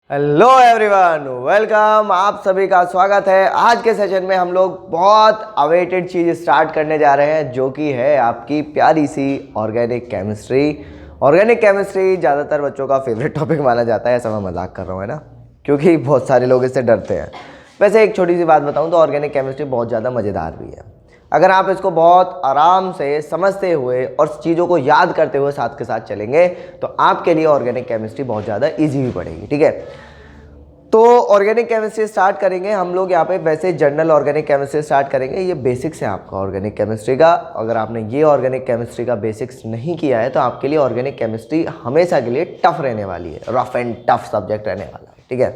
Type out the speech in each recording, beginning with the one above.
Hello everyone, welcome. आप सभी का स्वागत है। आज के सेशन में हम लोग बहुत अवेटेड चीज़ स्टार्ट करने जा रहे हैं, जो कि है आपकी प्यारी सी ऑर्गेनिक केमिस्ट्री। ऑर्गेनिक केमिस्ट्री ज़्यादातर बच्चों का फेवरेट टॉपिक माना जाता है। ऐसा मैं मजाक कर रहा हूँ, है ना, क्योंकि बहुत सारे लोग इससे डरते हैं। वैसे एक छोटी सी बात बताऊँ तो ऑर्गेनिक केमिस्ट्री बहुत ज़्यादा मज़ेदार भी है। अगर आप इसको बहुत आराम से समझते हुए और चीज़ों को याद करते हुए साथ के साथ चलेंगे तो आपके लिए ऑर्गेनिक केमिस्ट्री बहुत ज़्यादा इजी भी पड़ेगी। ठीक है, तो ऑर्गेनिक केमिस्ट्री स्टार्ट करेंगे हम लोग यहाँ पे। वैसे जनरल ऑर्गेनिक केमिस्ट्री स्टार्ट करेंगे, ये बेसिक्स है आपका ऑर्गेनिक केमिस्ट्री का। अगर आपने ये ऑर्गेनिक केमिस्ट्री का बेसिक्स नहीं किया है तो आपके लिए ऑर्गेनिक केमिस्ट्री हमेशा के लिए टफ रहने वाली है, रफ एंड टफ सब्जेक्ट रहने वाला है। ठीक है,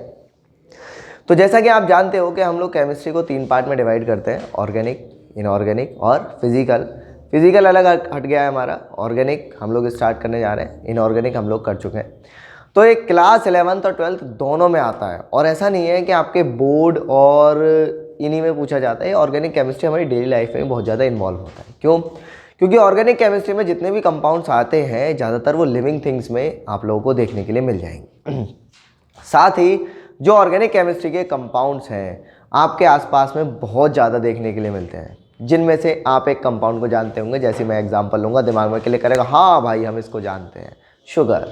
तो जैसा कि आप जानते हो कि हम लोग केमिस्ट्री को 3 पार्ट में डिवाइड करते हैं, ऑर्गेनिक, इनऑर्गेनिक और फिजिकल। फिजिकल अलग हट गया है हमारा, ऑर्गेनिक हम लोग स्टार्ट करने जा रहे हैं, इनऑर्गेनिक हम लोग कर चुके हैं। तो एक क्लास 11th और 12th दोनों में आता है, और ऐसा नहीं है कि आपके बोर्ड और इन्हीं में पूछा जाता है। ऑर्गेनिक केमिस्ट्री हमारी डेली लाइफ में बहुत ज़्यादा इन्वॉल्व होता है। क्यों? क्योंकि ऑर्गेनिक केमिस्ट्री में जितने भी कंपाउंड्स आते हैं ज़्यादातर वो लिविंग थिंग्स में आप लोगों को देखने के लिए मिल जाएंगे। साथ ही जो ऑर्गेनिक केमिस्ट्री के कंपाउंड्स हैं आपके आसपास में बहुत ज़्यादा देखने के लिए मिलते हैं, जिनमें से आप एक कंपाउंड को जानते होंगे। जैसे मैं एग्जांपल लूँगा, दिमाग में क्लिक करेगा, हाँ भाई हम इसको जानते हैं, शुगर,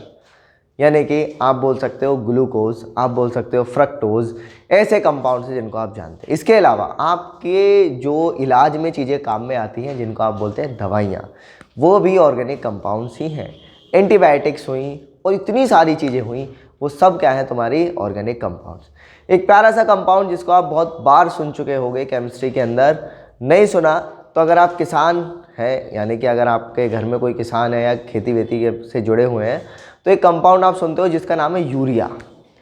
यानी कि आप बोल सकते हो ग्लूकोज, आप बोल सकते हो फ्रक्टोज। ऐसे कंपाउंड्स हैं जिनको आप जानते हैं। इसके अलावा आपके जो इलाज में चीज़ें काम में आती हैं, जिनको आप बोलते हैं दवाइयाँ, वो भी ऑर्गेनिक कंपाउंड्स ही हैं। एंटीबायोटिक्स हुई और इतनी सारी चीज़ें हुई, वो सब क्या है, तुम्हारी ऑर्गेनिक कंपाउंड्स। एक प्यारा सा कंपाउंड जिसको आप बहुत बार सुन चुके होंगे केमिस्ट्री के अंदर, नहीं सुना तो अगर आप किसान हैं, यानी कि अगर आपके घर में कोई किसान है या खेती वेती से जुड़े हुए हैं, तो एक कंपाउंड आप सुनते हो जिसका नाम है यूरिया,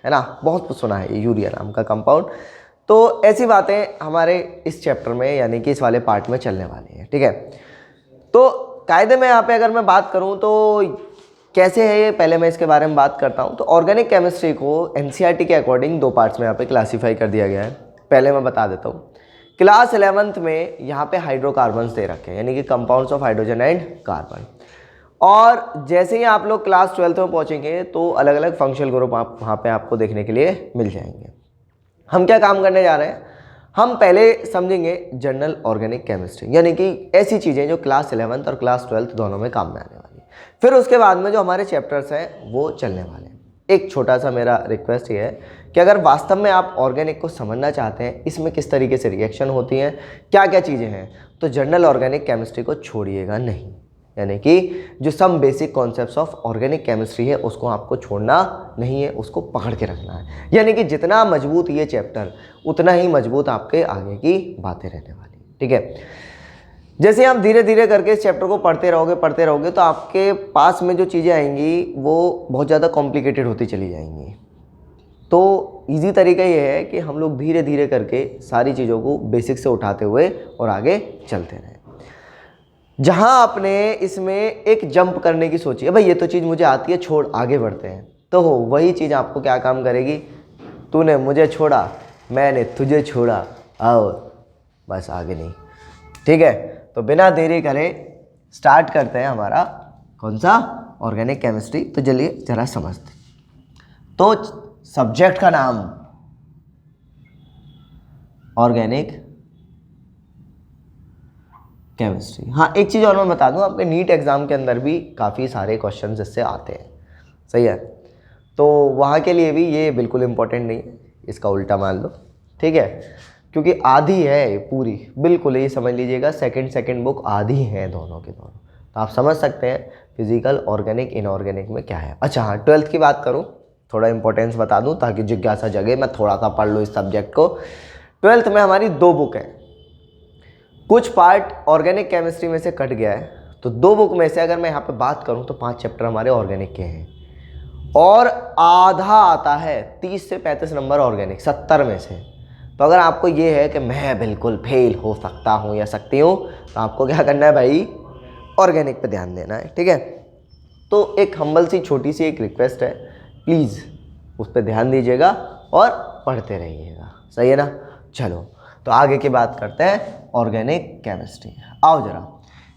है ना, बहुत सुना है ये यूरिया नाम का कंपाउंड। तो ऐसी बातें हमारे इस चैप्टर में, यानी कि इस वाले पार्ट में चलने वाली हैं। ठीक है, तो कायदे में यहाँ पे अगर मैं बात करूँ तो कैसे है ये, पहले मैं इसके बारे में बात करता हूँ। तो ऑर्गेनिक केमिस्ट्री को एनसीईआरटी के अकॉर्डिंग 2 पार्ट्स में यहाँ पे क्लासीफाई कर दिया गया है। पहले मैं बता देता हूँ, क्लास 11th में यहाँ पे हाइड्रोकार्बन्स दे रखे हैं, यानी कि compounds of hydrogen and carbon. और जैसे ही आप लोग क्लास 12th में पहुँचेंगे तो अलग अलग फंक्शनल ग्रुप आप वहाँ पे आपको देखने के लिए मिल जाएंगे। हम क्या काम करने जा रहे हैं, हम पहले समझेंगे जनरल ऑर्गेनिक केमिस्ट्री, यानी कि ऐसी चीज़ें जो क्लास 11th और क्लास 12th दोनों में काम में आने वाली। फिर उसके बाद में जो हमारे चैप्टर्स हैं वो चलने वाले हैं। एक छोटा सा मेरा रिक्वेस्ट ये है कि अगर वास्तव में आप ऑर्गेनिक को समझना चाहते हैं, इसमें किस तरीके से रिएक्शन होती हैं, क्या क्या चीज़ें हैं, तो जनरल ऑर्गेनिक केमिस्ट्री को छोड़िएगा नहीं। यानी कि जो some basic concepts of organic chemistry है उसको आपको छोड़ना नहीं है, उसको पकड़ के रखना है। यानी कि जितना मजबूत ये चैप्टर, उतना ही मजबूत आपके आगे की बातें रहने वाली। ठीक है, जैसे आप धीरे धीरे करके इस चैप्टर को पढ़ते रहोगे तो आपके पास में जो चीज़ें आएंगी वो बहुत ज़्यादा कॉम्प्लिकेटेड होती चली जाएंगी। तो इजी तरीका ये है कि हम लोग धीरे धीरे करके सारी चीज़ों को बेसिक से उठाते हुए और आगे चलते रहें। जहाँ आपने इसमें एक जंप करने की सोची है, भाई ये तो चीज़ मुझे आती है, छोड़ आगे बढ़ते हैं, तो हो वही चीज़ आपको क्या काम करेगी, तूने मुझे छोड़ा, मैंने तुझे छोड़ा, आओ बस आगे नहीं। ठीक है, तो बिना देरी करे स्टार्ट करते हैं हमारा कौन सा, ऑर्गेनिक केमिस्ट्री। तो चलिए जरा समझते। तो सब्जेक्ट का नाम ऑर्गेनिक केमिस्ट्री। हाँ, एक चीज़ और मैं बता दूं, आपके नीट एग्ज़ाम के अंदर भी काफ़ी सारे क्वेश्चंस इससे आते हैं। सही है, तो वहाँ के लिए भी ये बिल्कुल इम्पोर्टेंट नहीं है, इसका उल्टा मान लो। ठीक है, क्योंकि आधी है पूरी, बिल्कुल ये समझ लीजिएगा, सेकंड बुक आधी है दोनों के दोनों। तो आप समझ सकते हैं फिजिकल, ऑर्गेनिक, इनऑर्गेनिक में क्या है। अच्छा हाँ, 12th की बात करूँ, थोड़ा इंपॉर्टेंस बता दूँ ताकि जिज्ञासा जगे, मैं थोड़ा सा पढ़ लूँ इस सब्जेक्ट को। 12th में हमारी 2 बुक हैं, कुछ पार्ट ऑर्गेनिक केमिस्ट्री में से कट गया है, तो 2 बुक में से अगर मैं यहाँ पे बात करूँ तो 5 चैप्टर हमारे ऑर्गेनिक के हैं, और आधा आता है 30 से 35 नंबर ऑर्गेनिक 70 में से। तो अगर आपको ये है कि मैं बिल्कुल फेल हो सकता हूँ या सकती हूँ, तो आपको क्या करना है भाई, ऑर्गेनिक पे ध्यान देना है। ठीक है, तो एक हम्बल सी छोटी सी एक रिक्वेस्ट है, प्लीज़ उस पर ध्यान दीजिएगा और पढ़ते रहिएगा। सही है ना। चलो तो आगे की बात करते हैं ऑर्गेनिक केमिस्ट्री। आओ जरा,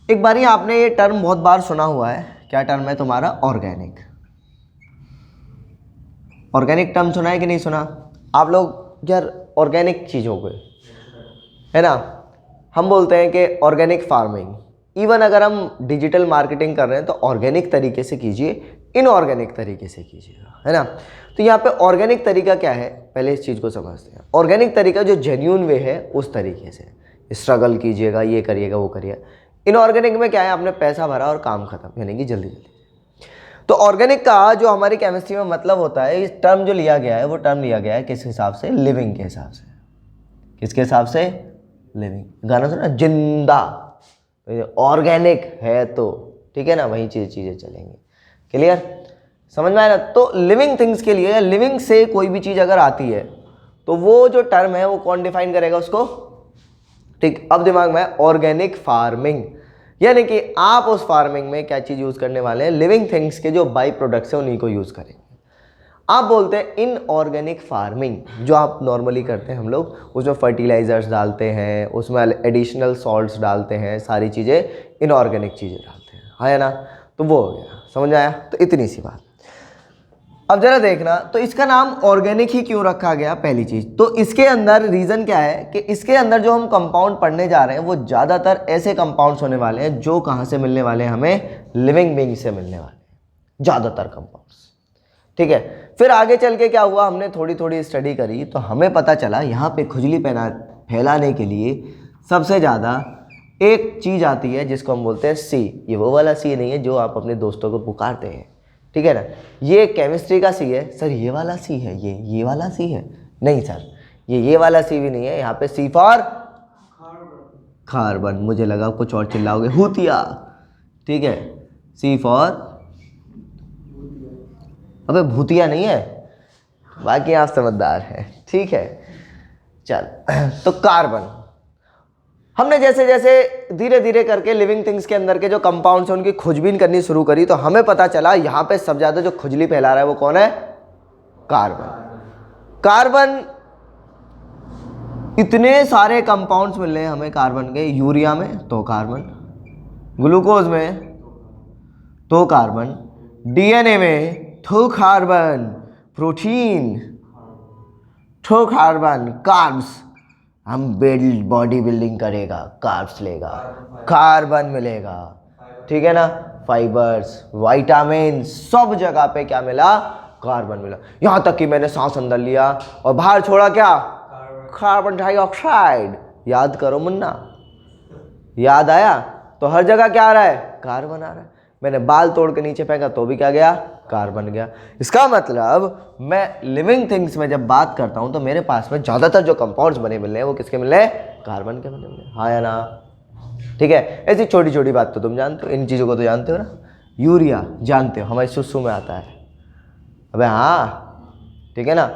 एक बारी आपने ये टर्म बहुत बार सुना हुआ है, क्या टर्म है तुम्हारा, ऑर्गेनिक। ऑर्गेनिक टर्म सुना है कि नहीं सुना आप लोग यार? ऑर्गेनिक चीज़ों को, है ना, हम बोलते हैं कि ऑर्गेनिक फार्मिंग। इवन अगर हम डिजिटल मार्केटिंग कर रहे हैं तो ऑर्गेनिक तरीके से कीजिए, इनऑर्गेनिक तरीके से कीजिएगा, है ना। तो यहाँ पे ऑर्गेनिक तरीका क्या है, पहले इस चीज़ को समझते हैं। ऑर्गेनिक तरीका जो जेन्यून वे है उस तरीके से स्ट्रगल कीजिएगा, ये करिएगा, वो करिएगा। इनऑर्गेनिक में क्या है, आपने पैसा भरा और काम खत्म, यानी कि जल्दी जल्दी। तो ऑर्गेनिक का जो हमारी केमिस्ट्री में मतलब होता है, इस टर्म जो लिया गया है वो टर्म लिया गया है किस हिसाब से, लिविंग के हिसाब से। किसके हिसाब से, लिविंग। गाना सुना, जिंदा, ऑर्गेनिक है तो ठीक है ना, वही चीज़ें चलेंगी। क्लियर, समझ में आया ना। तो लिविंग थिंग्स के लिए, लिविंग से कोई भी चीज़ अगर आती है तो वो जो टर्म है वो कौन डिफाइन करेगा उसको, ठीक। अब दिमाग में ऑर्गेनिक फार्मिंग, यानी कि आप उस फार्मिंग में क्या चीज़ यूज़ करने वाले हैं, लिविंग थिंग्स के जो बाई प्रोडक्ट्स हैं उन्हीं को यूज़ करेंगे। आप बोलते हैं इनऑर्गेनिक फार्मिंग, जो आप नॉर्मली करते हैं हम लोग, उसमें फर्टिलाइजर्स डालते हैं, उसमें एडिशनल सॉल्ट्स डालते हैं, सारी चीज़ें इनऑर्गेनिक चीज़ें डालते हैं, है ना। तो वो हो गया, समझ आया। तो इतनी सी बात। अब जरा देखना, तो इसका नाम ऑर्गेनिक ही क्यों रखा गया, पहली चीज़ तो इसके अंदर रीज़न क्या है कि इसके अंदर जो हम कंपाउंड पढ़ने जा रहे हैं वो ज़्यादातर ऐसे कंपाउंड्स होने वाले हैं जो कहाँ से मिलने वाले हैं, हमें लिविंग बीइंग से मिलने वाले हैं, ज़्यादातर कंपाउंड्स, ठीक है। फिर आगे चल के क्या हुआ, हमने थोड़ी थोड़ी स्टडी करी तो हमें पता चला यहाँ पे खुजली फैलाने के लिए सबसे ज़्यादा एक चीज़ आती है जिसको हम बोलते हैं सी। ये वो वाला सी नहीं है जो आप अपने दोस्तों को पुकारते हैं, ठीक है ना। ये केमिस्ट्री का सी है। सर ये वाला सी है, ये वाला सी है, नहीं सर, ये वाला सी भी नहीं है। यहाँ पे सी फॉर कार्बन, मुझे लगा कुछ और चिल्लाओगे, हुतिया, ठीक है। सी फॉर, अबे भूतिया नहीं है, बाकी आप समझदार हैं, ठीक है। चल, तो कार्बन, हमने जैसे जैसे धीरे धीरे करके लिविंग थिंग्स के अंदर के जो कंपाउंड्स हैं उनकी खोजबीन करनी शुरू करी तो हमें पता चला यहाँ पे सबसे ज़्यादा जो खुजली फैला रहा है वो कौन है, कार्बन। कार्बन, इतने सारे कंपाउंड्स मिल रहे हैं हमें कार्बन के, यूरिया में तो कार्बन, ग्लूकोज में तो कार्बन, डीएनए में तो कार्बन, प्रोटीन तो कार्बन, कार्ब्स, हम बॉडी बिल्डिंग करेगा, कार्ब्स लेगा, कार्बन मिलेगा, ठीक है ना। फाइबर्स, विटामिन, सब जगह पे क्या मिला, कार्बन मिला। यहाँ तक कि मैंने सांस अंदर लिया और बाहर छोड़ा क्या, कार्बन डाइऑक्साइड। याद करो मुन्ना, याद आया। तो हर जगह क्या आ रहा है, कार्बन आ रहा है। मैंने बाल तोड़ के नीचे फेंका तो भी क्या गया, कार्बन गया। इसका मतलब मैं लिविंग थिंग्स में जब बात करता हूं तो मेरे पास में ज़्यादातर जो कंपाउंड्स बने मिल रहे हैं वो किसके मिल रहे हैं, कार्बन के बने मिल रहे हैं, हाँ या ना, ठीक है। ऐसी छोटी छोटी बात तो तुम जानते हो, इन चीज़ों को तो जानते हो ना। यूरिया जानते हो, हमारे सुसु में आता है, अबे हाँ, ठीक है ना,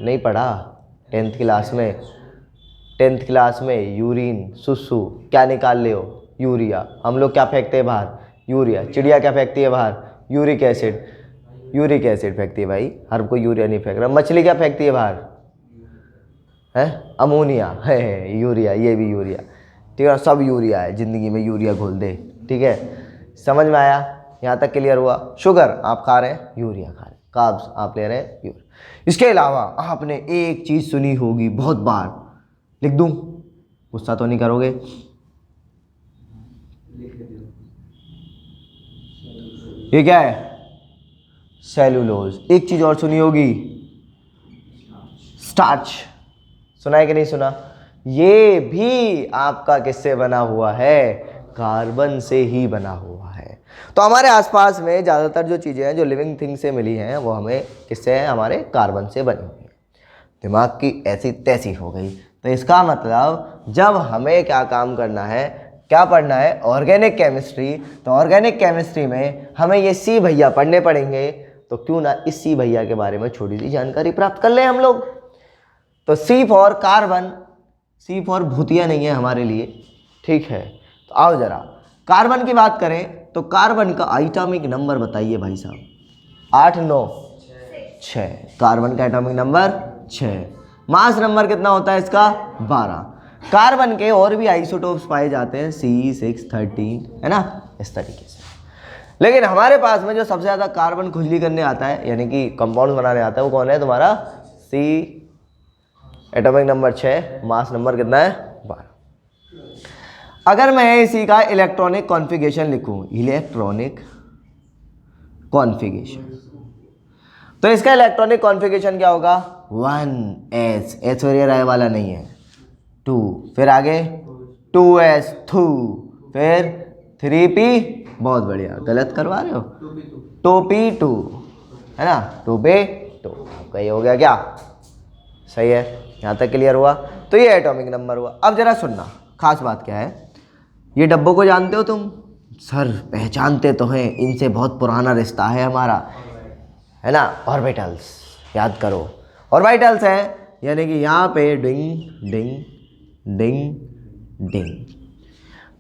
नहीं पढ़ा 10th क्लास में यूरिन, सुसु क्या निकाल ले हो, यूरिया। हम लोग क्या फेंकते हैं बाहर, यूरिया। चिड़िया क्या फेंकती है बाहर, यूरिक एसिड फेंकती है भाई, हर कोई यूरिया नहीं फेंक रहा। मछली क्या फेंकती है बाहर, है अमोनिया, है यूरिया, ये भी यूरिया, ठीक है। सब यूरिया है, ज़िंदगी में यूरिया घोल दे, ठीक है। समझ में आया, यहाँ तक क्लियर हुआ। शुगर आप खा रहे हैं, यूरिया खा रहे हैं, कार्ब्स आप ले रहे हैं, यूरिया। इसके अलावा आपने एक चीज़ सुनी होगी बहुत बार, लिख दूँ, गुस्सा तो नहीं करोगे, ये क्या है, सेलुलोज। एक चीज और सुनी होगी, स्टार्च, सुना है कि नहीं सुना। ये भी आपका किससे बना हुआ है, कार्बन से ही बना हुआ है। तो हमारे आसपास में ज़्यादातर जो चीज़ें हैं जो लिविंग थिंग से मिली हैं वो हमें किससे हैं, हमारे कार्बन से बनी हुई है। दिमाग की ऐसी तैसी हो गई। तो इसका मतलब जब हमें क्या काम करना है, क्या पढ़ना है, ऑर्गेनिक केमिस्ट्री, तो ऑर्गेनिक केमिस्ट्री में हमें ये सी भैया पढ़ने पड़ेंगे। तो क्यों ना इस सी भैया के बारे में छोटी सी जानकारी प्राप्त कर लें हम लोग। तो सी फॉर कार्बन, सी फॉर भूतिया नहीं है हमारे लिए, ठीक है। तो आओ जरा कार्बन की बात करें तो कार्बन का एटॉमिक नंबर बताइए भाई साहब, 8 9 6। कार्बन का एटॉमिक नंबर 6। मास नंबर कितना होता है इसका, 12। कार्बन के और भी आइसोटोप्स पाए जाते हैं, C613, है ना, इस तरीके से। लेकिन हमारे पास में जो सबसे ज़्यादा कार्बन खुजली करने आता है यानी कि कंपाउंड बनाने आता है वो कौन है तुम्हारा C, atomic number 6, mass number कितना है 12। अगर मैं इसी का इलेक्ट्रॉनिक कॉन्फ़िगरेशन लिखूं, इलेक्ट्रॉनिक कॉन्फ़िगरेशन, तो इसका इलेक्ट्रॉनिक कॉन्फ़िगरेशन क्या होगा 1s, एच और ये राय वाला नहीं है, 2, फिर आगे 2s 2, फिर 3p, बहुत बढ़िया, गलत करवा रहे हो, 2p2 है ना, 2p2, आपका ये हो गया क्या, सही है, यहाँ तक क्लियर हुआ। तो ये एटॉमिक नंबर हुआ। अब जरा सुनना, खास बात क्या है, ये डब्बों को जानते हो तुम? सर पहचानते तो हैं, इनसे बहुत पुराना रिश्ता है हमारा, है ना, ऑर्बिटल्स, याद करो ऑर्बिटल्स है, यानी कि यहाँ पे डिंग डिंग डिंग डिंग।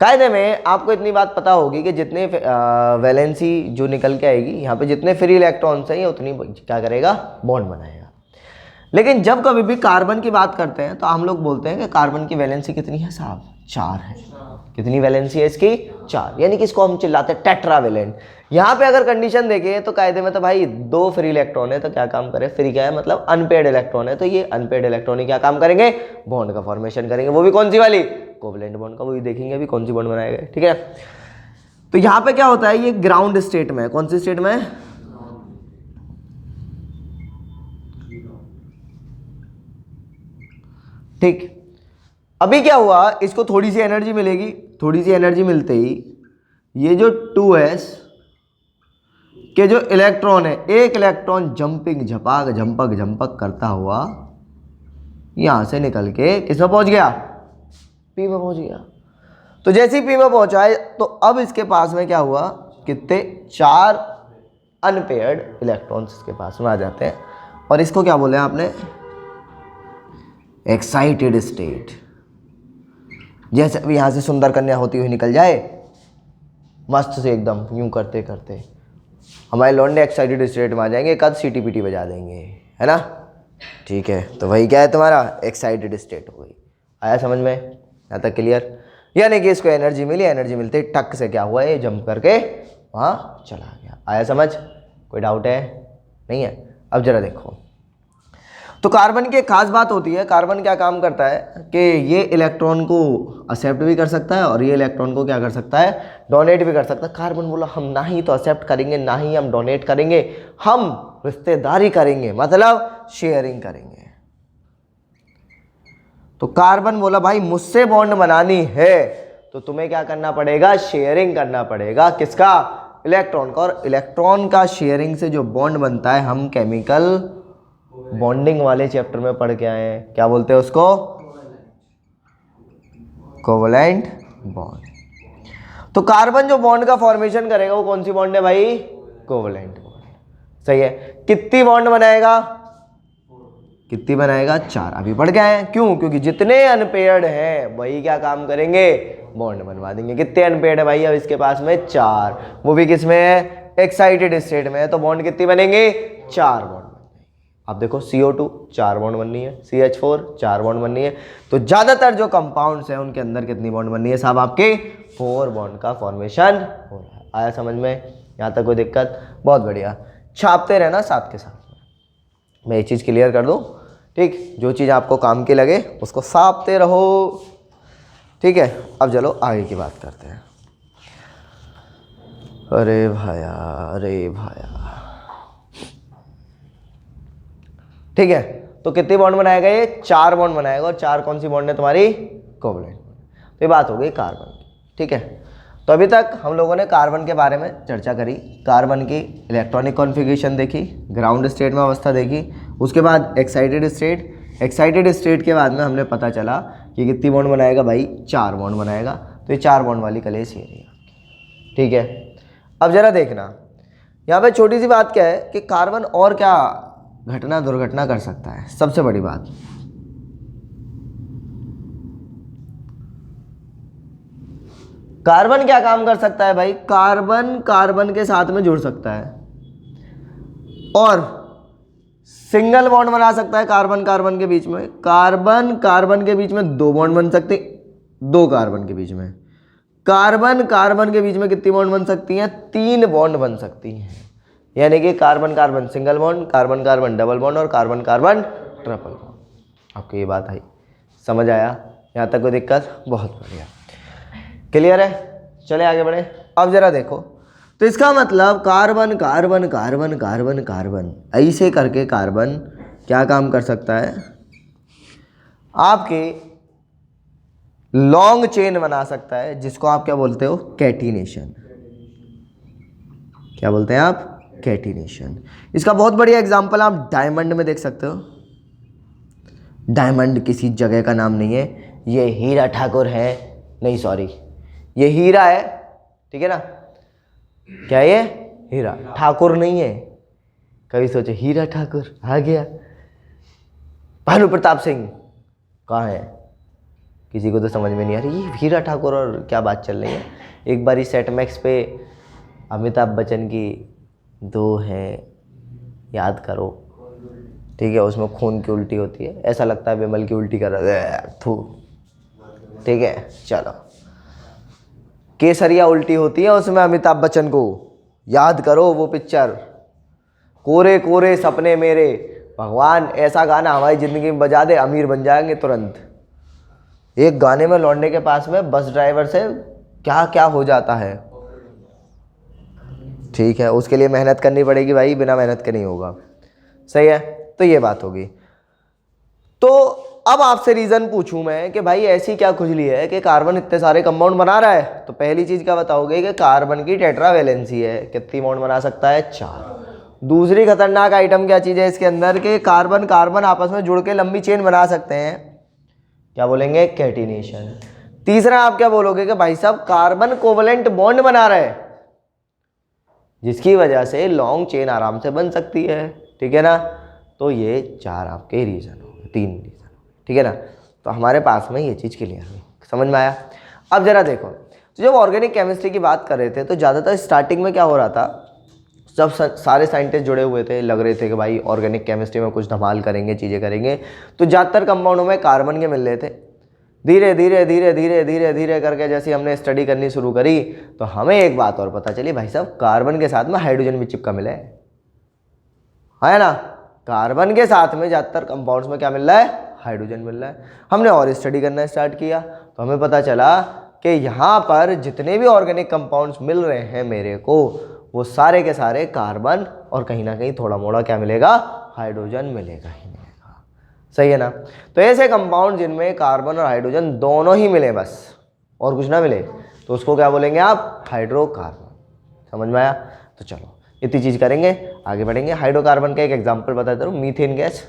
कायदे में आपको इतनी बात पता होगी कि जितने वैलेंसी जो निकल के आएगी यहाँ पे, जितने फ्री इलेक्ट्रॉन्स हैं ये उतनी क्या करेगा, बॉन्ड बनाएगा। लेकिन जब कभी भी कार्बन की बात करते हैं तो हम लोग बोलते हैं कि कार्बन की वैलेंसी कितनी है साहब, 4 है। कितनी वैलेंसी है इसकी, 4, यानी कि इसको हम चिल्लाते हैं टेट्रावेलेंट। यहाँ पे अगर कंडीशन देखें तो कायदे में तो भाई 2 फ्री इलेक्ट्रॉन है, तो क्या काम करे, फ्री क्या है मतलब अनपेड इलेक्ट्रॉन है, तो ये अनपेड इलेक्ट्रॉन ही क्या काम करेंगे, बॉन्ड का फॉर्मेशन करेंगे। वो भी कौन सी वाली, कोवलेंट बॉन्ड का, वो भी देखेंगे अभी कौन सी बॉन्ड बनाएगा, ठीक है। तो यहाँ पे क्या होता है, ये ग्राउंड स्टेट में है, कौन सी स्टेट में है, ठीक। अभी क्या हुआ, इसको थोड़ी सी एनर्जी मिलेगी, थोड़ी सी एनर्जी मिलते ही ये जो 2s के जो इलेक्ट्रॉन है, एक इलेक्ट्रॉन जंपिंग झपाक झंपक झंपक करता हुआ यहां से निकल के किसमें पहुंच गया, p में पहुंच गया। तो जैसे ही p में पहुंचा है तो अब इसके पास में क्या हुआ, कितने, 4 अनपेयर्ड इलेक्ट्रॉन्स इसके पास में आ जाते हैं, और इसको क्या बोले आपने, एक्साइटेड स्टेट। जैसे अभी यहाँ से सुंदर कन्या होती हुई निकल जाए मस्त से एकदम यूं करते करते, हमारे लौंडे एक्साइटेड स्टेट में आ जाएंगे, कद सीटी पीटी बजा देंगे, है ना, ठीक है। तो वही क्या है तुम्हारा एक्साइटेड स्टेट हो गई। आया समझ में, यहाँ तक क्लियर। यानी कि इसको एनर्जी मिली, एनर्जी मिलते ही टक से क्या हुआ, ये जंप करके वहाँ चला गया। आया समझ, कोई डाउट है, नहीं है। अब जरा देखो, तो कार्बन की एक खास बात होती है, कार्बन क्या काम करता है कि ये इलेक्ट्रॉन को एक्सेप्ट भी कर सकता है और ये इलेक्ट्रॉन को क्या कर सकता है, डोनेट भी कर सकता है। कार्बन बोला हम ना ही तो एक्सेप्ट करेंगे ना ही हम डोनेट करेंगे, हम रिश्तेदारी करेंगे, मतलब शेयरिंग करेंगे। तो कार्बन बोला भाई मुझसे बॉन्ड बनानी है तो तुम्हें क्या करना पड़ेगा, शेयरिंग करना पड़ेगा, किसका, इलेक्ट्रॉन का। और इलेक्ट्रॉन का शेयरिंग से जो बॉन्ड बनता है, हम केमिकल बॉन्डिंग वाले चैप्टर में पढ़ के आए हैं, क्या बोलते हैं उसको, कोवलेंट बॉन्ड। तो कार्बन जो बॉन्ड का फॉर्मेशन करेगा वो कौन सी बॉन्ड है भाई, कोवलेंट बॉन्ड, सही है। कितनी बॉन्ड बनाएगा, कितनी बनाएगा, 4। अभी पढ़ के आए हैं, क्यों, क्योंकि जितने अनपेयर्ड हैं वही क्या काम करेंगे, बॉन्ड बनवा देंगे। कितने अनपेयर्ड है भाई, अब इसके पास में 4, वो भी किस में है, एक्साइटेड स्टेट में है, तो बॉन्ड कितनी बनेंगे, 4 बॉन्ड। अब देखो CO2 4 बॉन्ड बननी है, CH4 4 बॉन्ड बननी है, तो ज़्यादातर जो कंपाउंड्स हैं उनके अंदर कितनी बॉन्ड बननी है साहब, आपके 4 बॉन्ड का फॉर्मेशन हो रहा है। आया समझ में, यहाँ तक कोई दिक्कत, बहुत बढ़िया। छापते रहना साथ के साथ, मैं ये चीज़ क्लियर कर दूँ, ठीक, जो चीज़ आपको काम की लगे उसको छापते रहो, ठीक है। अब चलो आगे की बात करते हैं। अरे भाया, अरे भाया, ठीक है। तो कितनी बॉन्ड बनाएगा ये, 4 बॉन्ड बनाएगा, और 4 कौन सी बॉन्ड है तुम्हारी, कोवलेंट। तो ये बात हो गई कार्बन की, ठीक है। तो अभी तक हम लोगों ने कार्बन के बारे में चर्चा करी, कार्बन की इलेक्ट्रॉनिक कॉन्फ़िगरेशन देखी, ग्राउंड स्टेट में अवस्था देखी, उसके बाद एक्साइटेड स्टेट, एक्साइटेड स्टेट के बाद में हमने पता चला कि कितनी बॉन्ड बनाएगा भाई, 4 बॉन्ड बनाएगा। तो ये 4 बॉन्ड वाली कलेश ये रही, ठीक है। अब जरा देखना, यहाँ पे छोटी सी बात क्या है कि कार्बन और क्या घटना दुर्घटना कर सकता है। सबसे बड़ी बात, कार्बन क्या काम कर सकता है भाई, कार्बन कार्बन के साथ में जुड़ सकता है और सिंगल बॉन्ड बना सकता है कार्बन कार्बन के बीच में, कार्बन कार्बन के बीच में 2 बॉन्ड बन सकते, 2 कार्बन के बीच में, कार्बन कार्बन के बीच में कितनी बॉन्ड बन सकती हैं? 3 बॉन्ड बन सकती हैं। यानी कि carbon carbon single bond, carbon carbon double bond और कार्बन कार्बन ट्रिपल बॉन्ड। आपको ये बात आई, समझ आया? यहाँ तक कोई दिक्कत? बहुत बढ़िया, क्लियर है। चले आगे बढ़े। अब जरा देखो, तो इसका मतलब carbon carbon carbon carbon carbon ऐसे करके कार्बन क्या काम कर सकता है? आपके लॉन्ग चेन बना सकता है, जिसको आप क्या बोलते हो? कैटिनेशन। क्या बोलते हैं आप? कैटिनेशन। इसका बहुत बढ़िया एग्जांपल आप डायमंड में देख सकते हो। डायमंड किसी जगह का नाम नहीं है, ये हीरा ठाकुर है, नहीं सॉरी, ये हीरा है, ठीक है ना? क्या ये हीरा ठाकुर नहीं है? कभी सोचे हीरा ठाकुर आ गया, भानु प्रताप सिंह कहाँ है? किसी को तो समझ में नहीं आ रही ये हीरा ठाकुर और क्या बात चल रही है। एक बार इस सेट मैक्स पे अमिताभ बच्चन की 2 है, याद करो, ठीक है? उसमें खून की उल्टी होती है, ऐसा लगता है विमल की उल्टी कर रहा है, थू, ठीक है? चलो, केसरिया उल्टी होती है उसमें अमिताभ बच्चन को, याद करो वो पिक्चर, कोरे कोरे सपने मेरे। भगवान ऐसा गाना हमारी ज़िंदगी में बजा दे, अमीर बन जाएंगे तुरंत। एक गाने में लौंडे के पास में बस ड्राइवर से क्या क्या हो जाता है, ठीक है? उसके लिए मेहनत करनी पड़ेगी भाई, बिना मेहनत के नहीं होगा, सही है? तो ये बात होगी। तो अब आपसे रीज़न पूछूं मैं कि भाई ऐसी क्या खुजली है कि कार्बन इतने सारे कंपाउंड बना रहा है? तो पहली चीज़ क्या बताओगे कि कार्बन की टेट्रावैलेंसी है, कितनी बॉन्ड बना सकता है? 4। दूसरी खतरनाक आइटम क्या चीज़ है इसके अंदर कि कार्बन कार्बन आपस में जुड़ के लंबी चेन बना सकते हैं, क्या बोलेंगे? कैटिनेशन। तीसरा आप क्या बोलोगे कि भाई साहब कार्बन कोवलेंट बॉन्ड बना रहे हैं, जिसकी वजह से लॉन्ग चेन आराम से बन सकती है, ठीक है ना? तो ये 4 आपके रीज़न हो गए, 3 रीज़न, ठीक है ना? तो हमारे पास में ये चीज़ क्लियर हुई, समझ में आया? अब जरा देखो, तो जब ऑर्गेनिक केमिस्ट्री की बात कर रहे थे तो ज़्यादातर स्टार्टिंग में क्या हो रहा था, जब सारे साइंटिस्ट जुड़े हुए थे, लग रहे थे कि भाई ऑर्गेनिक केमिस्ट्री में कुछ धमाल करेंगे, चीज़ें करेंगे, तो ज़्यादातर कंपाउंडों में कार्बन के मिल रहे थे। धीरे धीरे धीरे धीरे धीरे धीरे करके जैसे हमने स्टडी करनी शुरू करी तो हमें एक बात और पता चली, भाई साहब कार्बन के साथ में हाइड्रोजन भी चिपका मिला है ना? कार्बन के साथ में ज़्यादातर कंपाउंड्स में क्या मिल रहा है? हाइड्रोजन मिल रहा है। हमने और स्टडी करना स्टार्ट किया तो हमें पता चला कि यहाँ पर जितने भी ऑर्गेनिक कंपाउंड्स मिल रहे हैं मेरे को, वो सारे के सारे कार्बन और कहीं ना कहीं थोड़ा मोड़ा क्या मिलेगा? हाइड्रोजन मिलेगा ही मिलेगा, सही है ना? तो ऐसे कंपाउंड जिनमें कार्बन और हाइड्रोजन दोनों ही मिले बस और कुछ ना मिले, तो उसको क्या बोलेंगे आप? हाइड्रोकार्बन। समझ में आया? तो चलो इतनी चीज़ करेंगे, आगे बढ़ेंगे। हाइड्रोकार्बन का एक एग्जांपल बताता हूँ, मीथेन गैस,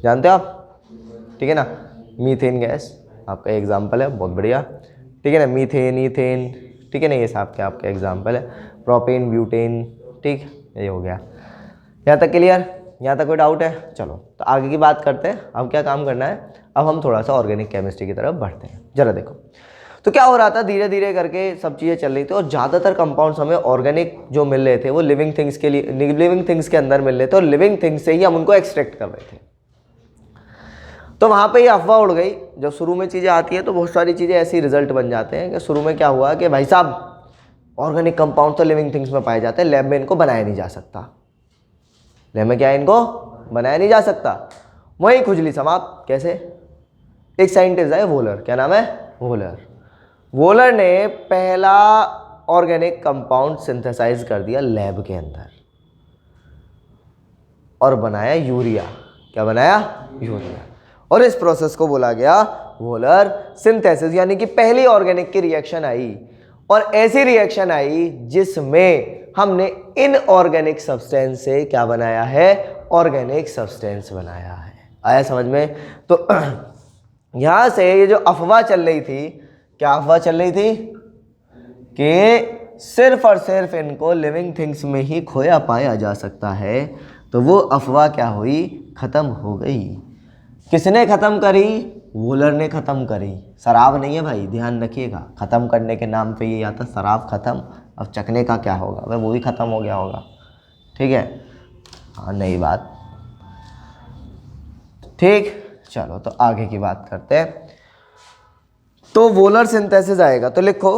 जानते हो आप, ठीक है ना? मीथेन गैस आपका एग्जांपल है, बहुत बढ़िया, ठीक है ना? मीथेन, ईथेन, ठीक है ना? ये सब आपका एग्जांपल है। प्रोपेन, ब्यूटेन, ठीक, ये हो गया। यहाँ तक क्लियर? यहाँ तक कोई डाउट है? चलो तो आगे की बात करते हैं। अब क्या काम करना है, अब हम थोड़ा सा ऑर्गेनिक केमिस्ट्री की तरफ बढ़ते हैं। जरा देखो तो क्या हो रहा था, धीरे धीरे करके सब चीज़ें चल रही थी और ज़्यादातर कंपाउंड्स हमें ऑर्गेनिक जो मिल रहे थे वो लिविंग थिंग्स के लिए, लिविंग थिंग्स के अंदर मिल रहे थे और लिविंग थिंग्स से ही हम उनको एक्सट्रैक्ट कर रहे थे। तो वहाँ पे ये अफवाह उड़ गई, जब शुरू में चीज़ें आती हैं तो बहुत सारी चीज़ें ऐसी रिजल्ट बन जाते हैं कि शुरू में क्या हुआ कि भाई साहब ऑर्गेनिक कंपाउंड तो लिविंग थिंग्स में पाए जाते हैं, लैब में इनको बनाया नहीं जा सकता, लैब में क्या है, इनको बनाया नहीं जा सकता। वहीं खुजली समाप्त। कैसे? एक साइंटिस्ट है वोलर, क्या नाम है? वोलर। वोलर ने पहला ऑर्गेनिक कंपाउंड सिंथेसाइज कर दिया लैब के अंदर और बनाया यूरिया। क्या बनाया? यूरिया। और इस प्रोसेस को बोला गया वोलर सिंथेसिस, यानी कि पहली ऑर्गेनिक की रिएक्शन आई और ऐसी रिएक्शन आई जिसमें हमने इनऑर्गेनिक सब्सटेंस से क्या बनाया है? ऑर्गेनिक सब्सटेंस बनाया है। आया समझ में? तो यहां से ये जो अफवाह चल रही थी, क्या अफवाह चल रही थी कि सिर्फ और सिर्फ इनको लिविंग थिंग्स में ही खोया पाया जा सकता है, तो वो अफवाह क्या हुई? खत्म हो गई। किसने खत्म करी? वोलर ने खत्म करी। शराब नहीं है भाई, ध्यान रखिएगा, खत्म करने के नाम पे ये आता शराब खत्म, अब चखने का क्या होगा? वह वो भी खत्म हो गया होगा, ठीक है? हाँ, नई बात, ठीक। चलो तो आगे की बात करते हैं। तो वोलर सिंथेसिस आएगा, तो लिखो,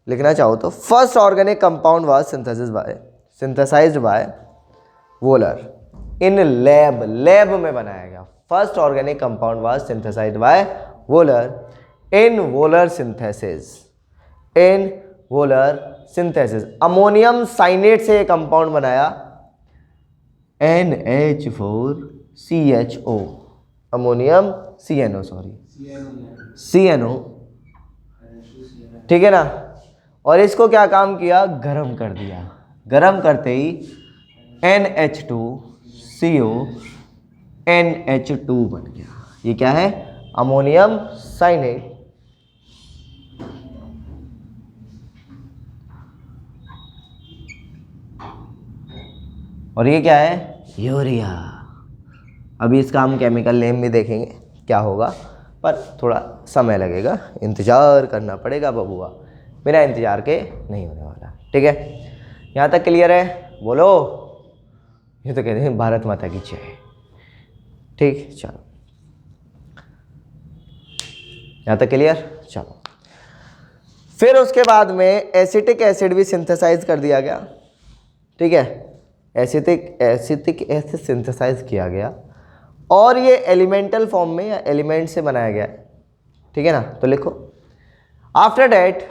लिखना चाहो तो first organic compound was synthesized by Wohler in lab, lab में बनाया गया। First organic compound was synthesized by Wohler in Wohler synthesis, in Wohler synthesis. Ammonium cyanate से ये कंपाउंड बनाया, NH4CHO, अमोनियम CNO, CNO, ठीक है ना। और इसको क्या काम किया, गरम कर दिया, गरम करते ही NH2CO NH2 बन गया। ये क्या है, अमोनियम साइनेट। और ये क्या है, यूरिया। अभी इसका हम केमिकल नेम भी देखेंगे क्या होगा, पर थोड़ा समय लगेगा, इंतज़ार करना पड़ेगा बबुआ, बिना इंतज़ार के नहीं होने वाला, ठीक है। यहाँ तक क्लियर है, बोलो। ये तो कहते हैं भारत माता की जय, ठीक, चलो यहाँ तक क्लियर। चलो फिर उसके बाद में एसिटिक एसिड भी सिंथेसाइज कर दिया गया, ठीक है। एसिटिक एसिड सिंथेसाइज किया गया और ये एलिमेंटल फॉर्म में या एलिमेंट से बनाया गया है, ठीक है ना। तो लिखो, after that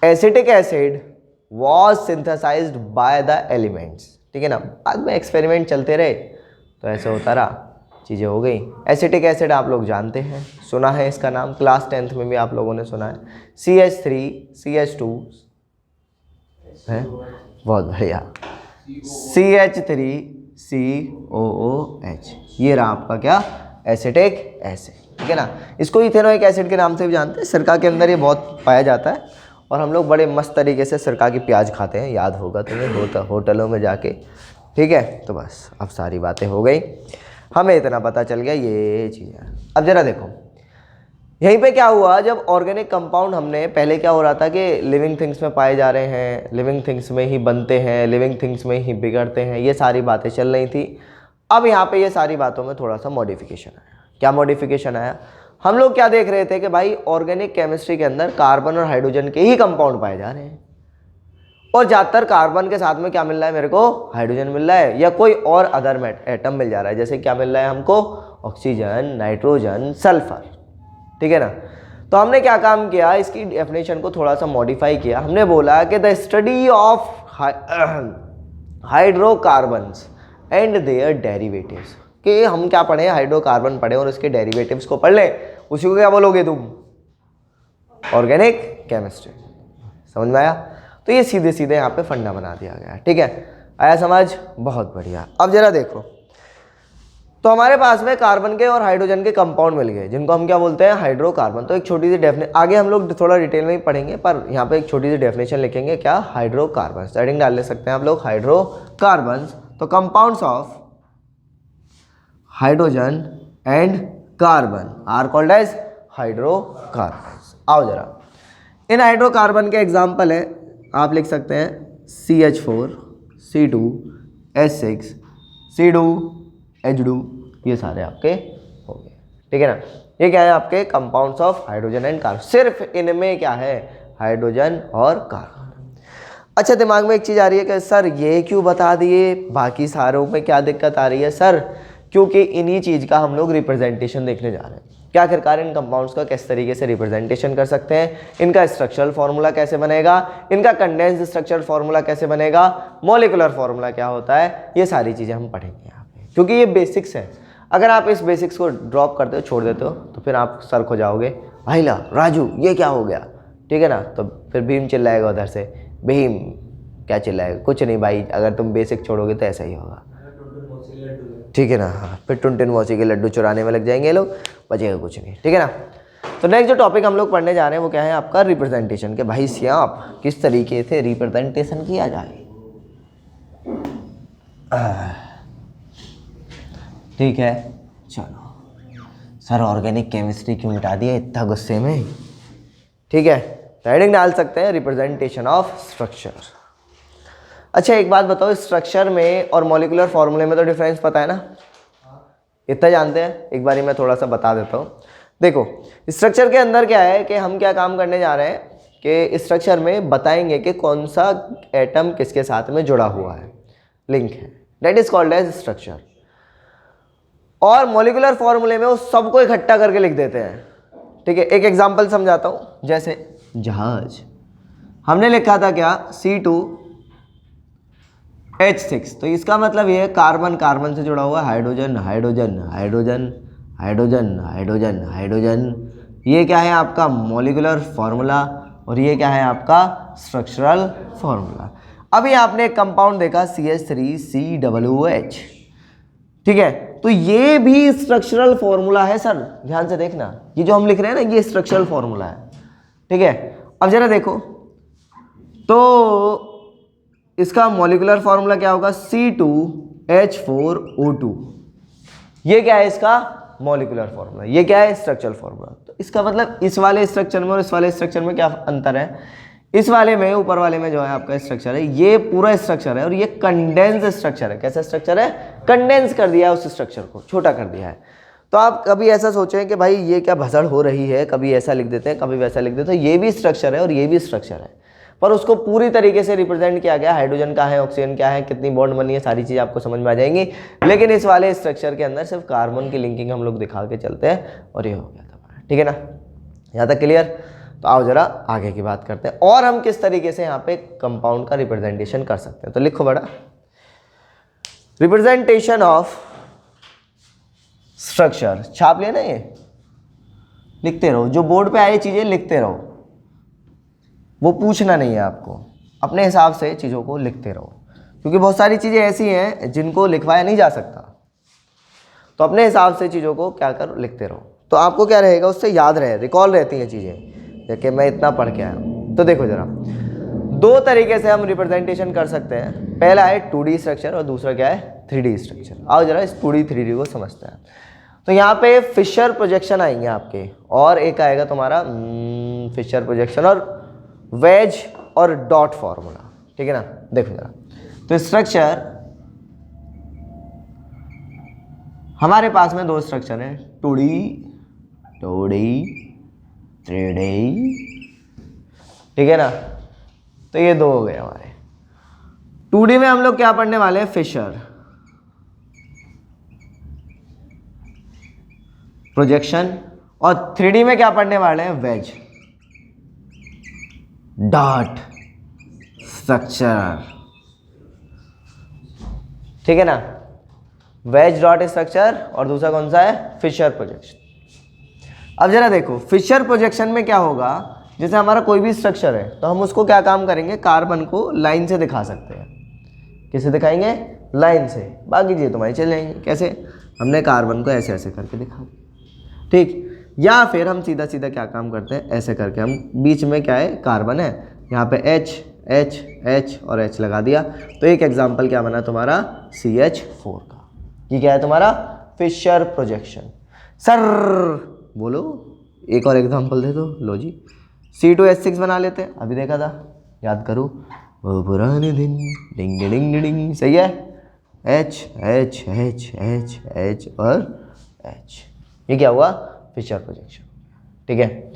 acetic acid was synthesized by the elements, ठीक है ना। बाद में एक्सपेरिमेंट चलते रहे तो ऐसे होता रहा, चीज़ें हो गई। एसिटिक एसिड आप लोग जानते हैं, सुना है इसका नाम, क्लास 10th में भी आप लोगों ने सुना है। CH3CH2 है, बहुत बढ़िया, CH3COOH, ये रहा आपका क्या, एसिटिक एसिड, ठीक है ना। इसको इथेनोइक एसिड के नाम से भी जानते हैं। सिरका के अंदर ये बहुत पाया जाता है और हम लोग बड़े मस्त तरीके से सिरका की प्याज खाते हैं, याद होगा तुम्हें होटलों में जाके, ठीक है। तो बस अब सारी बातें हो गई, हमें इतना पता चल गया ये चीज़ें। अब जरा देखो यहीं पे क्या हुआ, जब ऑर्गेनिक कंपाउंड हमने, पहले क्या हो रहा था कि लिविंग थिंग्स में पाए जा रहे हैं, लिविंग थिंग्स में ही बनते हैं, लिविंग थिंग्स में ही बिगड़ते हैं, ये सारी बातें चल रही थी। अब यहाँ पे ये सारी बातों में थोड़ा सा मॉडिफिकेशन आया। क्या मॉडिफिकेशन आया, हम लोग क्या देख रहे थे कि भाई ऑर्गेनिक केमिस्ट्री के अंदर कार्बन और हाइड्रोजन के ही कंपाउंड पाए जा रहे हैं, और ज़्यादातर कार्बन के साथ में क्या मिल रहा है मेरे को, हाइड्रोजन मिल रहा है, या कोई और अदर एटम मिल जा रहा है। जैसे क्या मिल रहा है हमको, ऑक्सीजन, नाइट्रोजन, सल्फर, ठीक है ना। तो हमने क्या काम किया, इसकी डेफिनेशन को थोड़ा सा मॉडिफाई किया। हमने बोला कि the study of hydrocarbons and their derivatives, कि हम क्या पढ़े, हाइड्रोकार्बन पढ़े और उसके डेरिवेटिव्स को पढ़ लें, उसी को क्या बोलोगे तुम, ऑर्गेनिक केमिस्ट्री। समझ में आया। तो ये सीधे सीधे यहाँ पे फंडा बना दिया गया, ठीक है, आया समझ, बहुत बढ़िया। अब जरा देखो, तो हमारे पास में कार्बन के और हाइड्रोजन के कंपाउंड मिल गए, जिनको हम क्या बोलते हैं, हाइड्रोकार्बन। तो एक छोटी सी डेफिनेशन, आगे हम लोग थोड़ा डिटेल में ही पढ़ेंगे, पर यहाँ पे एक छोटी सी डेफिनेशन लिखेंगे, क्या, हाइड्रोकार्बन, हेडिंग डाल ले सकते हैं आप लोग, हाइड्रोकार्बन। तो compounds of hydrogen and carbon are called as hydrocarbon. आओ जरा, इन हाइड्रोकार्बन के एग्जाम्पल है, आप लिख सकते हैं CH4 C2 H6 C2 H2, ये सारे आपके हो गए, ठीक है ना। ये क्या है, आपके compounds of hydrogen and carbon. सिर्फ इनमें क्या है, हाइड्रोजन और कार्बन। अच्छा, दिमाग में एक चीज़ आ रही है कि सर ये क्यों बता दिए, बाकी सारों में क्या दिक्कत आ रही है सर, क्योंकि इन्हीं चीज़ का हम लोग रिप्रेजेंटेशन देखने जा रहे हैं। क्या आखिरकार इन कंपाउंड्स का किस तरीके से रिप्रेजेंटेशन कर सकते हैं, इनका स्ट्रक्चरल फार्मूला कैसे बनेगा, इनका कंडेंस्ड स्ट्रक्चरल फार्मूला कैसे बनेगा, मॉलिक्यूलर फार्मूला क्या होता है, ये सारी चीज़ें हम पढ़ेंगे यहाँ पे, क्योंकि ये बेसिक्स है। अगर आप इस बेसिक्स को ड्रॉप करते हो, छोड़ देते हो, तो फिर आप सर खो जाओगे, भाईला राजू ये क्या हो गया, ठीक है ना। तो फिर भीम चिल्लाएगा उधर से, भीम क्या चिल्लाएगा, कुछ नहीं भाई, अगर तुम बेसिक छोड़ोगे तो ऐसा ही होगा, ठीक है ना। हाँ, फिर टुनटुन मौसी के लड्डू चुराने में लग जाएंगे लोग, बचेगा कुछ नहीं, ठीक है ना। तो नेक्स्ट जो टॉपिक हम लोग पढ़ने जा रहे हैं वो क्या है, आपका रिप्रेजेंटेशन, के भाई सियाप किस तरीके से रिप्रेजेंटेशन किया जाए, ठीक है। चलो सर ऑर्गेनिक केमिस्ट्री क्यों मिटा दिया इतना गुस्से में, ठीक है। हेडिंग डाल सकते हैं, रिप्रेजेंटेशन ऑफ स्ट्रक्चर। अच्छा एक बात बताओ, स्ट्रक्चर में और मॉलिक्यूलर फार्मूले में तो डिफरेंस पता है ना, इतना जानते हैं। एक बारी मैं थोड़ा सा बता देता हूँ। देखो स्ट्रक्चर के अंदर क्या है कि हम क्या काम करने जा रहे हैं कि स्ट्रक्चर में बताएंगे कि कौन सा एटम किसके साथ में जुड़ा हुआ है, लिंक है, that is called as structure. और मॉलिक्यूलर फॉर्मूले में वो सबको इकट्ठा करके लिख देते हैं। ठीक है, एक एग्जांपल समझाता हूं, जैसे जहाज हमने लिखा था क्या, C2H6, तो इसका मतलब ये है कार्बन कार्बन से जुड़ा हुआ, hydrogen hydrogen hydrogen hydrogen hydrogen hydrogen, ये क्या है आपका मॉलिक्यूलर फॉर्मूला और ये क्या है आपका स्ट्रक्चरल फॉर्मूला। अभी आपने एक कंपाउंड देखा CH3COOH, ठीक है, तो ये भी स्ट्रक्चरल फॉर्मूला है सर, ध्यान से देखना, ये जो हम लिख रहे हैं ना ये स्ट्रक्चरल फॉर्मूला है। ठीक है, अब जरा देखो तो इसका मॉलिक्यूलर फॉर्मूला क्या होगा, C2H4O2, ये क्या है इसका मॉलिक्यूलर फॉर्मूला, ये क्या है स्ट्रक्चरल फॉर्मूला। तो इसका मतलब इस वाले स्ट्रक्चर में और इस वाले स्ट्रक्चर में क्या अंतर है, इस वाले में ऊपर वाले में जो है आपका स्ट्रक्चर है ये पूरा स्ट्रक्चर है और ये कंडेंस स्ट्रक्चर है। कैसा स्ट्रक्चर है, कंडेंस कर दिया है उस स्ट्रक्चर को, छोटा कर दिया है। तो आप कभी ऐसा सोचें कि भाई ये क्या भसड़ हो रही है, कभी ऐसा लिख देते हैं कभी वैसा लिख देते हैं, ये भी स्ट्रक्चर है और ये भी स्ट्रक्चर है, पर उसको पूरी तरीके से रिप्रेजेंट किया गया, हाइड्रोजन का है, ऑक्सीजन क्या है, कितनी बॉन्ड बनी है, सारी चीज़ आपको समझ में आ जाएंगी। लेकिन इस वाले स्ट्रक्चर के अंदर सिर्फ कार्बन की लिंकिंग हम लोग दिखा के चलते हैं और ये हो गया था। ठीक है ना, यहाँ तक क्लियर। तो आओ जरा आगे की बात करते हैं और हम किस तरीके से यहाँ पे कंपाउंड का रिप्रेजेंटेशन कर सकते हैं। तो लिखो बड़ा, रिप्रेजेंटेशन ऑफ स्ट्रक्चर, छाप लेना, ये लिखते रहो, जो बोर्ड पे आई चीजें लिखते रहो, वो पूछना नहीं है आपको, अपने हिसाब से चीज़ों को लिखते रहो, क्योंकि बहुत सारी चीज़ें ऐसी हैं जिनको लिखवाया नहीं जा सकता, तो अपने हिसाब से चीज़ों को क्या कर लिखते रहो, तो आपको क्या रहेगा, उससे याद रहे, रिकॉल रहती हैं चीज़ें, कि मैं इतना पढ़ के आया हूँ। तो देखो जरा, दो तरीके से हम रिप्रेजेंटेशन कर सकते हैं, पहला है 2D स्ट्रक्चर और दूसरा क्या है 3D स्ट्रक्चर। आओ जरा इस 2D 3D को समझते हैं। तो यहाँ पे फिशर प्रोजेक्शन आएंगे आपके, और एक आएगा तुम्हारा फिशर प्रोजेक्शन और वेज और डॉट फॉर्मूला। ठीक है ना, देखो जरा, तो स्ट्रक्चर हमारे पास में दो स्ट्रक्चर हैं, 2D 3D, ठीक है ना। तो ये दो हो गए हमारे। 2D में हम लोग क्या पढ़ने वाले हैं, फिशर प्रोजेक्शन, और 3D में क्या पढ़ने वाले हैं, वेज डॉट स्ट्रक्चर। ठीक है ना, वेज डॉट स्ट्रक्चर और दूसरा कौन सा है, फिशर प्रोजेक्शन। अब जरा देखो, फिशर प्रोजेक्शन में क्या होगा, जैसे हमारा कोई भी स्ट्रक्चर है तो हम उसको क्या काम करेंगे, कार्बन को लाइन से दिखा सकते हैं। किसे दिखाएंगे, लाइन से, बाकी चीज़ें तुम्हारी चल जाएंगे। कैसे, हमने कार्बन को ऐसे ऐसे करके दिखा, ठीक, या फिर हम सीधा सीधा क्या काम करते हैं, ऐसे करके हम बीच में क्या है, कार्बन है, यहाँ पे H H H और H लगा दिया। तो एक एग्जाम्पल क्या बना तुम्हारा, CH4 का। ये क्या है तुम्हारा, फिशर प्रोजेक्शन। सर बोलो, एक और एग्जाम्पल दे दो। लो जी, C2H6 बना लेते हैं, अभी देखा था, याद करो, वो पुराने दिन, डिंग डिंग डिंग, सही है, H H H H H और H, ये क्या हुआ, फिशर प्रोजेक्शन। ठीक है,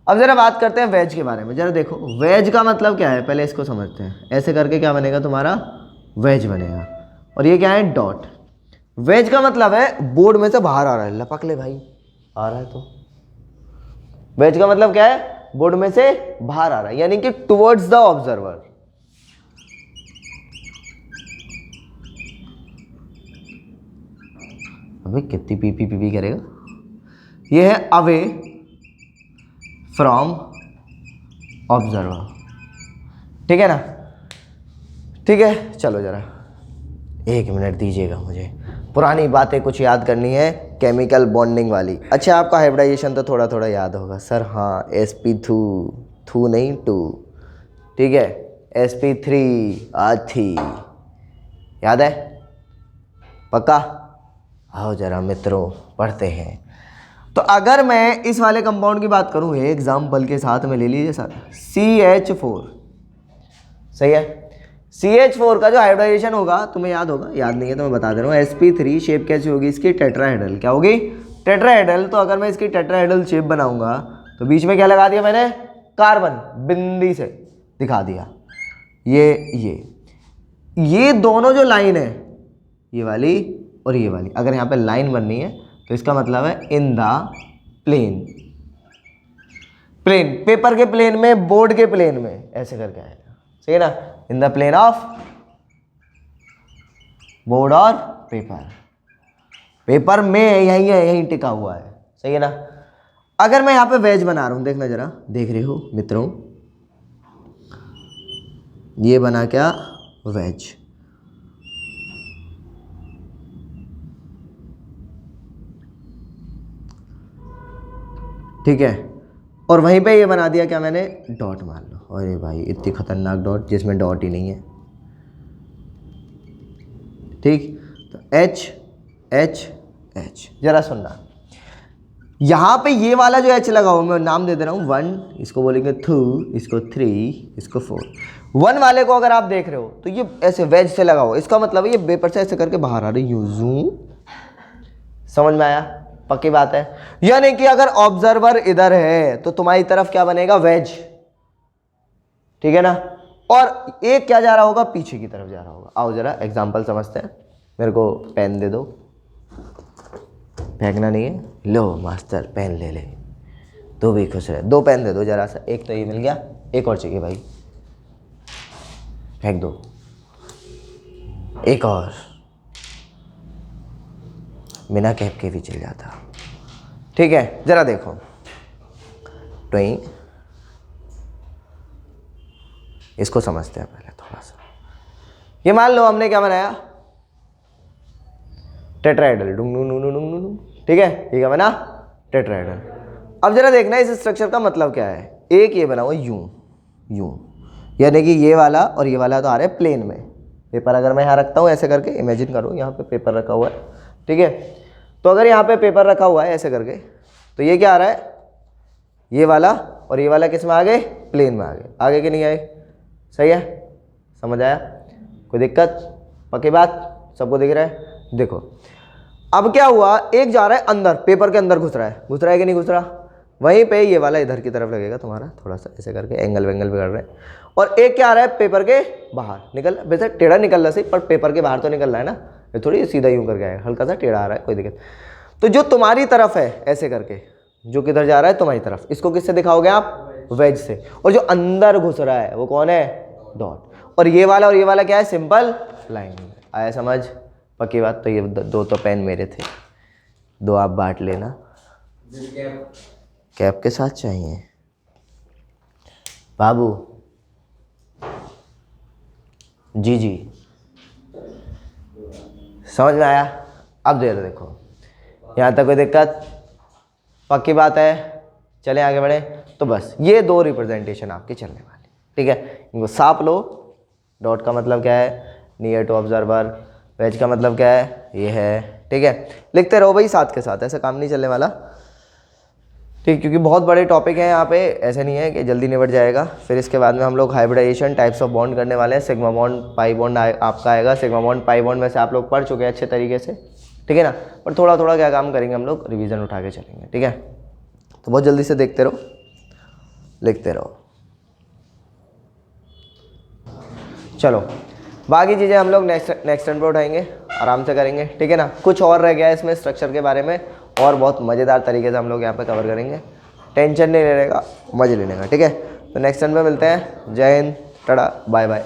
अब जरा बात करते हैं वेज के बारे में। जरा देखो, वेज का मतलब क्या है, पहले इसको समझते हैं। ऐसे करके क्या बनेगा तुम्हारा, वेज बनेगा, और ये क्या है, डॉट। वेज का मतलब है बोर्ड में से बाहर आ रहा है, लपक ले भाई, आ रहा है तो वेज का मतलब क्या है, बोर्ड में से बाहर आ रहा है, यानी कि टुवर्ड्स द ऑब्जर्वर। अबे कितनी पीपी पीपी करेगा, ये है अवे फ्रॉम ऑब्जर्वर। ठीक है ना, ठीक है, चलो जरा 1 मिनट दीजिएगा, मुझे पुरानी बातें कुछ याद करनी है, केमिकल बॉन्डिंग वाली। अच्छा, आपका हाइब्रिडाइजेशन तो थोड़ा थोड़ा याद होगा सर, हाँ, sp2 थू नहीं 2, ठीक है, sp3 आथी, याद है पक्का। आओ जरा मित्रों पढ़ते हैं। तो अगर मैं इस वाले कंपाउंड की बात करूं एग्जाम्पल के साथ में, ले लीजिए सर CH4, सही है। CH4 का जो हाइब्रिडाइजेशन होगा तुम्हें याद होगा, याद नहीं है तो मैं बता दे रहा हूँ, sp3 शेप कैसी होगी इसकी, टेट्राहेड्रल, क्या होगी, टेट्राहेड्रल, तो अगर मैं इसकी टेट्राहेड्रल शेप बनाऊंगा तो बीच में क्या लगा दिया मैंने, कार्बन, बिंदी से दिखा दिया। ये दोनों जो लाइन है, ये वाली और ये वाली, अगर यहाँ पे लाइन बननी है तो इसका मतलब है इन द प्लेन, पेपर के प्लेन में, बोर्ड के प्लेन में, ऐसे करके आएगा, सही है ना, in the plane of board और पेपर में यही है, यही टिका हुआ है, सही है ना। अगर मैं यहाँ पे वेज बना रहा हूँ, देखना जरा, देख रहे हो मित्रों, ये बना क्या, वेज, ठीक है, और वहीं पे ये बना दिया क्या मैंने, डॉट मान लो। अरे भाई इतनी खतरनाक डॉट जिसमें डॉट ही नहीं है, ठीक, तो एच एच एच, जरा सुनना, यहाँ पे ये वाला जो एच लगा हुआ, मैं नाम दे दे रहा हूँ 1, इसको बोलेंगे 2, इसको 3, इसको 4। 1 वाले को अगर आप देख रहे हो तो ये ऐसे वेज से लगा हुआ, इसका मतलब है ये पेपर से ऐसे करके बाहर आ रही, यूं जूम, समझ में आया, पक्की बात है। यानी कि अगर ऑब्जर्वर इधर है तो तुम्हारी तरफ क्या बनेगा, वेज, ठीक है ना, और एक क्या जा रहा होगा, पीछे की तरफ जा रहा होगा। आओ जरा एग्जांपल समझते हैं, मेरे को पेन दे दो, फेंकना नहीं है, लो मास्टर पेन ले ले, तो भी खुश रहे, 2 पेन दे दो जरा सा, एक तो ये मिल गया, एक और चाहिए भाई, फेंक दो, एक और, बिना कैप के भी चल जाता, ठीक है। जरा देखो, ट्वें, इसको समझते हैं पहले थोड़ा सा। ये मान लो हमने क्या बनाया, टेट्राहेड्रल, डुंग डुंग डुंग डुंग डुंग, ठीक है, ये क्या बना, टेट्राहेड्रल। अब जरा देखना इस स्ट्रक्चर का मतलब क्या है, एक ये बना हुआ यूं यूं, यानी कि ये वाला और ये वाला तो आ रहे हैं प्लेन में। पेपर अगर मैं यहाँ रखता हूँ ऐसे करके, इमेजिन करो यहाँ पे पेपर रखा हुआ है, ठीक है, तो अगर यहाँ पे पेपर रखा हुआ है ऐसे करके, तो ये क्या आ रहा है, ये वाला और ये वाला किस में आ गए, प्लेन में आ गए, आगे कि नहीं आए, सही है, समझ आया, कोई दिक्कत, पक्की बात, सबको दिख रहा है। देखो अब क्या हुआ, एक जा रहा है अंदर, पेपर के अंदर घुस रहा है कि नहीं घुस रहा, वहीं पे ये वाला इधर की तरफ लगेगा तुम्हारा, थोड़ा सा ऐसे करके एंगल वेंगल बिगड़ रहे हैं, और एक क्या आ रहा है, पेपर के बाहर निकल, वैसे टेढ़ा निकल रहा सही, पर पेपर के बाहर तो निकल रहा है ना, ये थोड़ी सीधा यूं करके आएगा, हल्का सा टेढ़ा आ रहा है, कोई दिक्कत। तो जो तुम्हारी तरफ है ऐसे करके, जो किधर जा रहा है तुम्हारी तरफ, इसको किससे दिखाओगे आप, वेज से, और जो अंदर घुस रहा है वो कौन है, डॉट, और ये वाला क्या है, सिंपल लाइन। आया समझ, पक्की बात। तो ये 2 तो पेन मेरे थे, 2 आप बांट लेना, कैप के साथ चाहिए बाबू, जी जी, समझ में आया। अब देखो यहाँ तक कोई दिक्कत, पक्की बात है, चलें आगे बढ़े। तो बस ये 2 रिप्रेजेंटेशन आपकी चलने वाली, ठीक है, इनको साफ लो। डॉट का मतलब क्या है, नियर टू ऑब्जर्वर, वेज का मतलब क्या है, ये है, ठीक है, लिखते रहो भाई साथ के साथ, ऐसा काम नहीं चलने वाला, ठीक, क्योंकि बहुत बड़े टॉपिक हैं यहाँ पे, ऐसे नहीं है कि जल्दी निपट जाएगा। फिर इसके बाद में हम लोग हाइब्रिडाइजेशन, टाइप्स ऑफ बॉन्ड करने वाले हैं, सिग्मा बॉन्ड, पाई बॉन्ड आपका आएगा, सिग्मा बॉन्ड, पाई बॉन्ड वैसे आप लोग पढ़ चुके हैं अच्छे तरीके से, ठीक है ना, पर थोड़ा थोड़ा क्या काम करेंगे हम लोग, रिवीजन उठा के चलेंगे, ठीक है। तो बहुत जल्दी से देखते रहो, लिखते रहो, चलो बाकी चीज़ें हम लोग नेक्स्ट टर्न पे उठाएंगे, आराम से करेंगे, ठीक है ना। कुछ और रह गया है इसमें स्ट्रक्चर के बारे में, और बहुत मज़ेदार तरीके से हम लोग यहाँ पे कवर करेंगे, टेंशन नहीं लेने का, मज़े लेने का, ठीक है। तो नेक्स्ट टर्न पे मिलते हैं, जय हिंद, टाटा, बाय बाय।